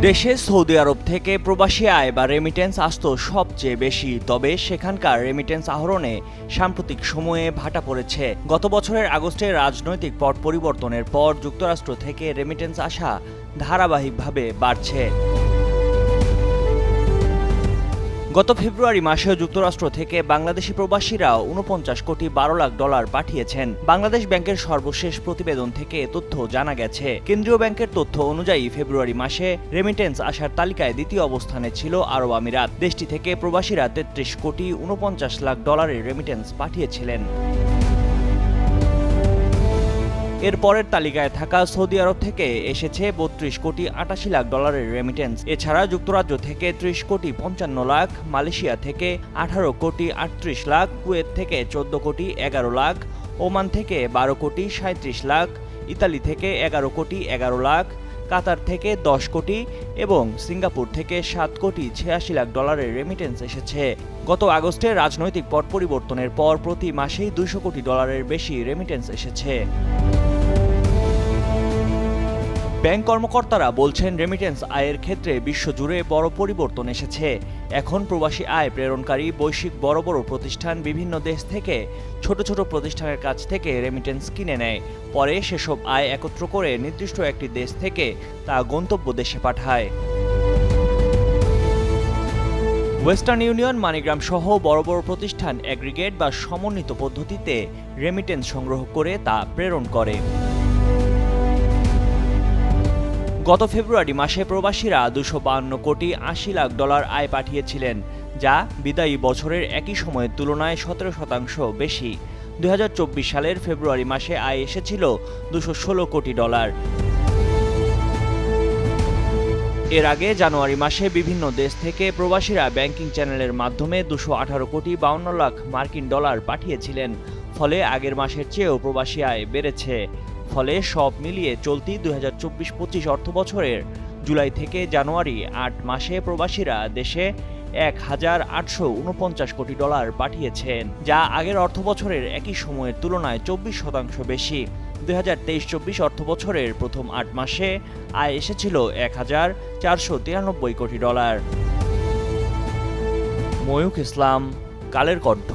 দেশে সৌদি আরব থেকে প্রবাসী আয় বা রেমিটেন্স আসতো সবচেয়ে বেশি, তবে সেখানকার রেমিটেন্স আহরণে সাম্প্রতিক সময়ে ভাটা পড়েছে। গত বছরের আগস্টে রাজনৈতিক পট পরিবর্তনের পর যুক্তরাষ্ট্র থেকে রেমিটেন্স আসা ধারাবাহিকভাবে বাড়ছে। গত ফেব্রুয়ারি মাসেও যুক্তরাষ্ট্র থেকে বাংলাদেশি প্রবাসীরা ৪৯ কোটি ১২ লাখ ডলার পাঠিয়েছেন। বাংলাদেশ ব্যাংকের সর্বশেষ প্রতিবেদন থেকে তথ্য জানা গেছে। কেন্দ্রীয় ব্যাংকের তথ্য অনুযায়ী ফেব্রুয়ারি মাসে রেমিটেন্স আসার তালিকায় দ্বিতীয় অবস্থানে ছিল আরব আমিরাত। দেশটি থেকে প্রবাসীরা ৩৩ কোটি ৪৯ লাখ ডলারের রেমিটেন্স পাঠিয়েছিলেন। এর পরের তালিকায় থাকা সৌদি আরব থেকে এসেছে ৩২ কোটি ৮৮ লাখ ডলারের রেমিটেন্স। এছাড়া যুক্তরাজ্য থেকে ৩০ কোটি ৫৫ লাখ, মালয়েশিয়া থেকে ১৮ কোটি ৩৮ লাখ, কুয়েত থেকে ১৪ কোটি ১১ লাখ, ওমান থেকে ১২ কোটি ৩৭ লাখ, ইতালি থেকে ১১ কোটি ১১ লাখ, কাতার থেকে ১০ কোটি এবং সিঙ্গাপুর থেকে ৭ কোটি ৮৬ লাখ ডলারের রেমিটেন্স এসেছে। গত আগস্টে রাজনৈতিক পট পরিবর্তনের পর প্রতি মাসেই ২০০ কোটি ডলারের বেশি রেমিটেন্স এসেছে। ব্যাংক কর্মকর্তারা বলছেন, রেমিটেন্স আয়ের ক্ষেত্রে বিশ্বজুড়ে বড় পরিবর্তন এসেছে। এখন প্রবাসী আয় প্রেরণকারী বৈশ্বিক বড় বড় প্রতিষ্ঠান বিভিন্ন দেশ থেকে ছোট ছোট প্রতিষ্ঠানের কাছ থেকে রেমিটেন্স কিনে নেয়। পরে সেসব আয় একত্র করে নির্দিষ্ট একটি দেশ থেকে তা গন্তব্য দেশে পাঠায়। ওয়েস্টার্ন ইউনিয়ন, মানিগ্রাম সহ বড় বড় প্রতিষ্ঠান অ্যাগ্রিগেট বা সমন্বিত পদ্ধতিতে রেমিটেন্স সংগ্রহ করে তা প্রেরণ করে। গত ফেব্রুয়ারি মাসে প্রবাসীরা ২৫২ কোটি ৮০ লাখ ডলার আয় পাঠিয়েছিলেন, যা বিদায়ী বছরের একই সময়ের তুলনায় ১৭% বেশি। ২০২৪ সালের ফেব্রুয়ারি মাসে আয় এসেছিল ২১৬ কোটি ডলার। এর আগে জানুয়ারি মাসে বিভিন্ন দেশ থেকে প্রবাসীরা ব্যাংকিং চ্যানেলের মাধ্যমে ২১৮ কোটি ৫২ লাখ মার্কিন ডলার পাঠিয়েছিলেন। ফলে আগের মাসের চেয়েও প্রবাসী আয় বেড়েছে। ফলে সব মিলিয়ে চলতি ২০২৪-২৫ অর্থবছরের জুলাই থেকে জানুয়ারি ৮ মাসে প্রবাসীরা দেশে ১,৮৪৯ কোটি ডলার পাঠিয়েছেন, যা আগের অর্থবছরের একই সময়ের তুলনায় ২৪% বেশি। ২০২৩-২৪ অর্থবছরের প্রথম ৮ মাসে আয় এসেছিল ১,৪৯৩ কোটি ডলার। ময়ূখ ইসলাম, কালের কণ্ঠ।